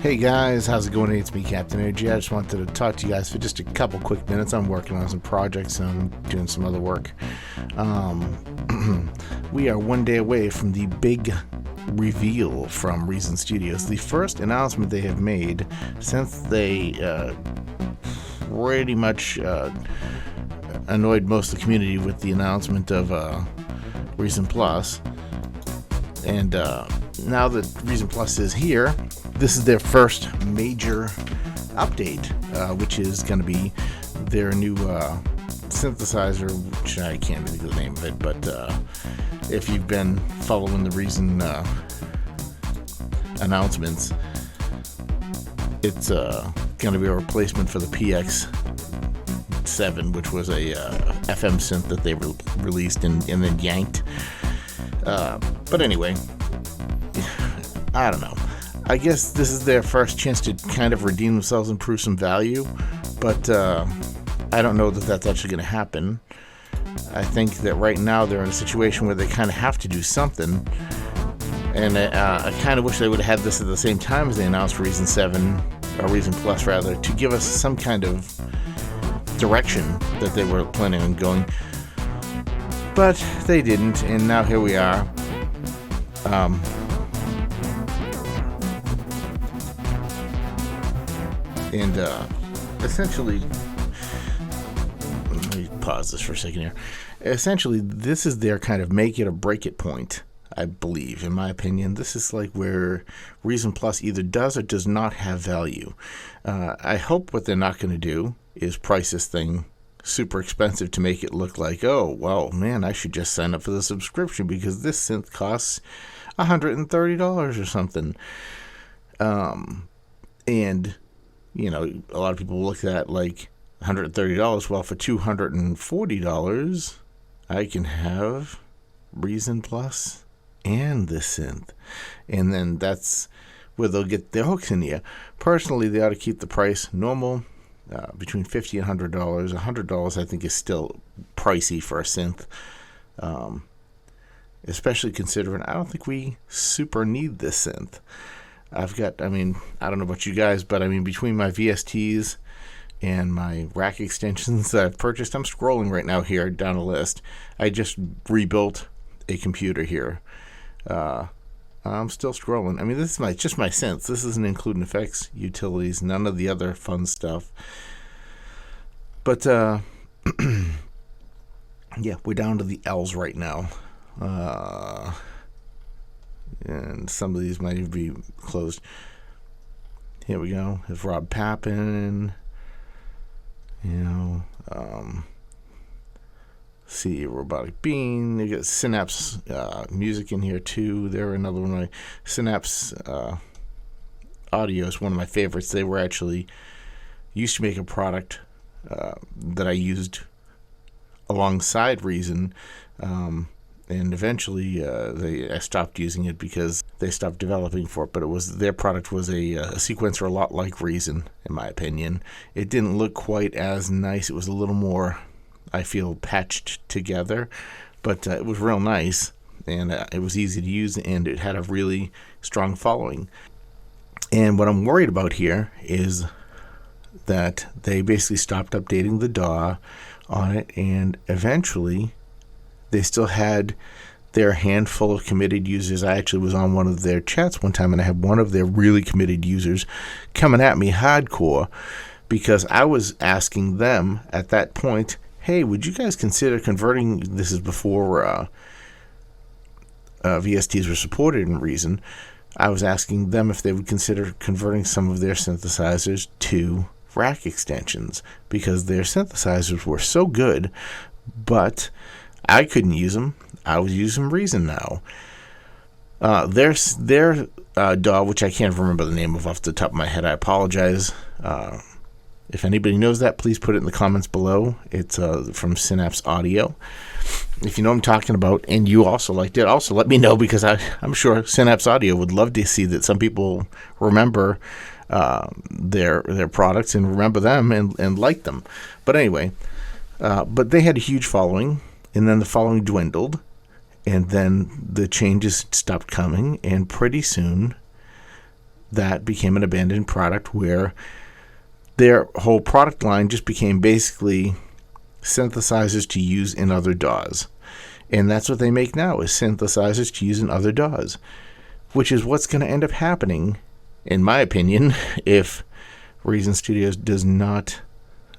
Hey guys, how's it going? It's me, Captain Energy. I just wanted to talk to you guys for just a couple quick minutes. I'm working on some projects and I'm doing some other work. We are one day away from the big reveal from Reason Studios. The first announcement they have made since they pretty much annoyed most of the community with the announcement of Reason Plus. And now that Reason Plus is here, this is their first major update, which is going to be their new synthesizer, which I can't really think of the name of it, but if you've been following the Reason announcements, it's going to be a replacement for the PX7, which was a FM synth that they released and then yanked. But anyway, I don't know. I guess this is their first chance to kind of redeem themselves and prove some value, but I don't know that that's actually going to happen. I think that right now they're in a situation where they kind of have to do something, and I kind of wish they would have had this at the same time as they announced Reason 7, or Reason Plus rather, to give us some kind of direction that they were planning on going. But they didn't, and now here we are. And essentially, let me pause this for a second here. Essentially, this is their kind of make it or break it point, I believe. In my opinion, this is like where Reason Plus either does or does not have value. I hope what they're not going to do is price this thing super expensive to make it look like, oh, well, man, I should just sign up for the subscription because this synth costs $130 or something. And you know, a lot of people look at that like $130. Well, for $240, I can have Reason Plus and this synth. And then that's where they'll get their hooks in here. Personally, they ought to keep the price normal, between $50 and $100. $100, I think, is still pricey for a synth, especially considering I don't think we super need this synth. I don't know about you guys, but between my VSTs and my rack extensions that I've purchased, I'm scrolling right now here down a list. I just rebuilt a computer here. I'm still scrolling. This is just my synths. This isn't including effects, utilities, none of the other fun stuff. But, yeah, we're down to the L's right now. And some of these might even be closed. Here we go. There's Rob Papin. See Robotic Bean. They got Synapse music in here too. They're another one of my Synapse audio is one of my favorites. They were actually used to make a product that I used alongside Reason. And eventually I stopped using it because they stopped developing for it. But their product was a sequencer a lot like Reason, in my opinion. It didn't look quite as nice. It was a little more, I feel, patched together. But it was real nice, and it was easy to use, and it had a really strong following. And what I'm worried about here is that they basically stopped updating the DAW on it, and eventually they still had their handful of committed users. I actually was on one of their chats one time, and I had one of their really committed users coming at me hardcore because I was asking them at that point, hey, would you guys consider converting, this is before VSTs were supported in Reason, I was asking them if they would consider converting some of their synthesizers to rack extensions because their synthesizers were so good, but I couldn't use them. I was using Reason now. Their DAW, which I can't remember the name of off the top of my head, I apologize. If anybody knows that, please put it in the comments below. It's from Synapse Audio. If you know what I'm talking about and you also liked it, also let me know because I'm sure Synapse Audio would love to see that some people remember their products and remember them and like them. But anyway, but they had a huge following. And then the following dwindled, and then the changes stopped coming, and pretty soon that became an abandoned product where their whole product line just became basically synthesizers to use in other DAWs. And that's what they make now, is synthesizers to use in other DAWs, which is what's going to end up happening, in my opinion, if Reason Studios does not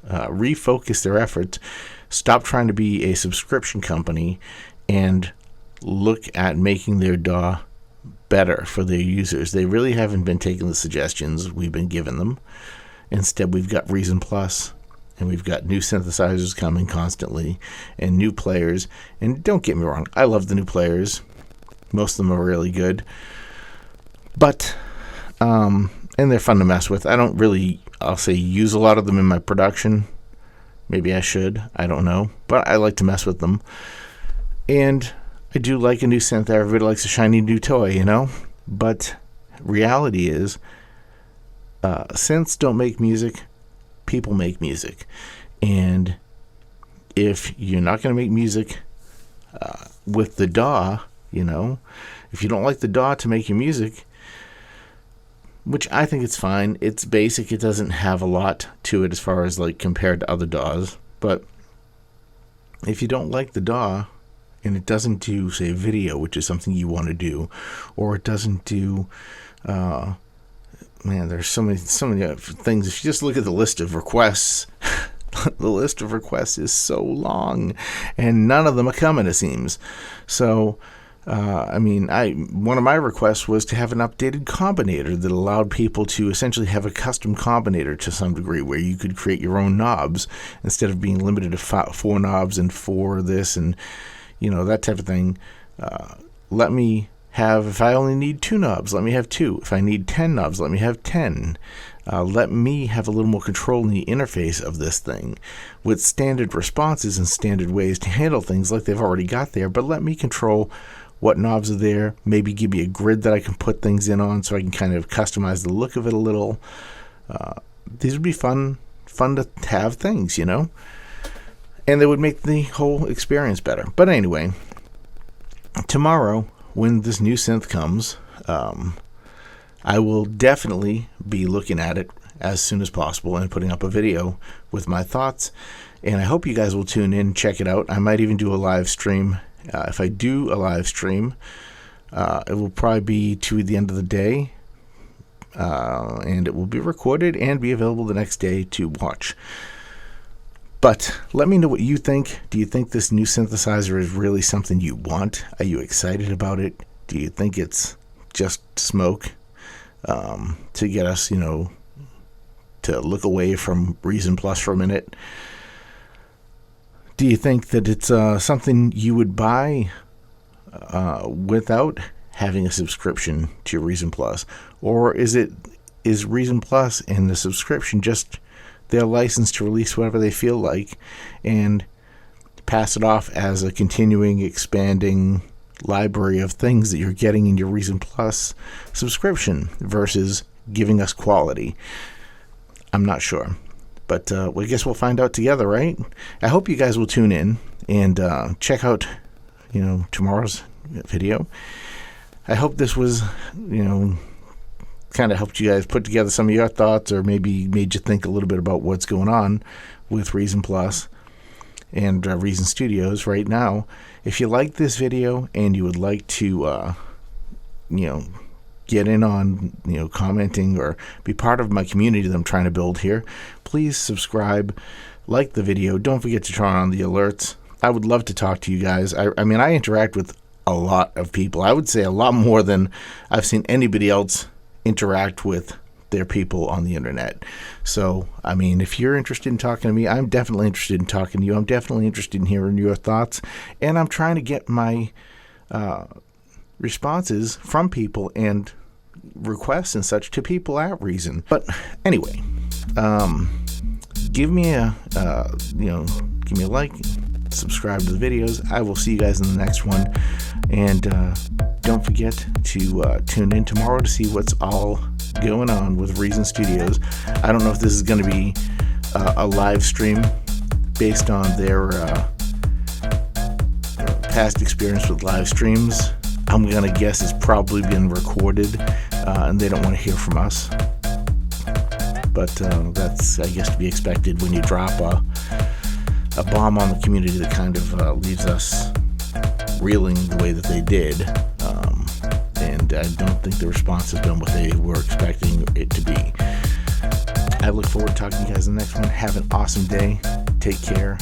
refocus their efforts, stop trying to be a subscription company, and look at making their DAW better for their users. They really haven't been taking the suggestions we've been giving them. Instead, we've got Reason Plus, and we've got new synthesizers coming constantly, and new players. And don't get me wrong, I love the new players. Most of them are really good. But, and they're fun to mess with. I don't really, I'll say, use a lot of them in my production. Maybe I should, I don't know. But I like to mess with them. And I do like a new synth. Everybody likes a shiny new toy, you know? But reality is, synths don't make music. People make music. And if you're not going to make music with the DAW, you know, if you don't like the DAW to make your music, which I think it's fine. It's basic. It doesn't have a lot to it as far as like compared to other DAWs. But if you don't like the DAW and it doesn't do, say, video, which is something you want to do, or it doesn't do, man, there's so many things. If you just look at the list of requests, the list of requests is so long, and none of them are coming, it seems. So, one of my requests was to have an updated combinator that allowed people to essentially have a custom combinator to some degree, where you could create your own knobs instead of being limited to 4 knobs and 4 this and, you know, that type of thing. Let me have, if I only need 2 knobs, let me have 2. If I need 10 knobs, let me have 10. Let me have a little more control in the interface of this thing with standard responses and standard ways to handle things like they've already got there, but let me control what knobs are there, maybe give me a grid that I can put things in on so I can kind of customize the look of it a little. These would be fun to have things, you know, and they would make the whole experience better. But anyway, tomorrow when this new synth comes, I will definitely be looking at it as soon as possible and putting up a video with my thoughts, and I hope you guys will tune in, check it out. I might even do a live stream. If I do a live stream, it will probably be to the end of the day, and it will be recorded and be available the next day to watch. But let me know what you think. Do you think this new synthesizer is really something you want? Are you excited about it? Do you think it's just smoke to get us, you know, to look away from Reason Plus for a minute? Do you think that it's something you would buy without having a subscription to Reason Plus? Or is Reason Plus and the subscription just their license to release whatever they feel like and pass it off as a continuing, expanding library of things that you're getting in your Reason Plus subscription versus giving us quality? I'm not sure. But I guess we'll find out together, right? I hope you guys will tune in and check out, you know, tomorrow's video. I hope this was, you know, kind of helped you guys put together some of your thoughts, or maybe made you think a little bit about what's going on with Reason Plus and Reason Studios right now. If you like this video and you would like to, you know, get in on, you know, commenting or be part of my community that I'm trying to build here, please subscribe, like the video. Don't forget to turn on the alerts. I would love to talk to you guys. I mean, I interact with a lot of people. I would say a lot more than I've seen anybody else interact with their people on the internet. So, I mean, if you're interested in talking to me, I'm definitely interested in talking to you. I'm definitely interested in hearing your thoughts. And I'm trying to get my responses from people and requests and such to people at Reason. But anyway, give me a like, subscribe to the videos. I will see you guys in the next one, and don't forget to tune in tomorrow to see what's all going on with Reason Studios. I don't know if this is going to be a live stream based on their past experience with live streams. I'm going to guess it's probably been recorded and they don't want to hear from us. But that's, I guess, to be expected when you drop a bomb on the community that kind of leaves us reeling the way that they did. And I don't think the response has been what they were expecting it to be. I look forward to talking to you guys in the next one. Have an awesome day. Take care.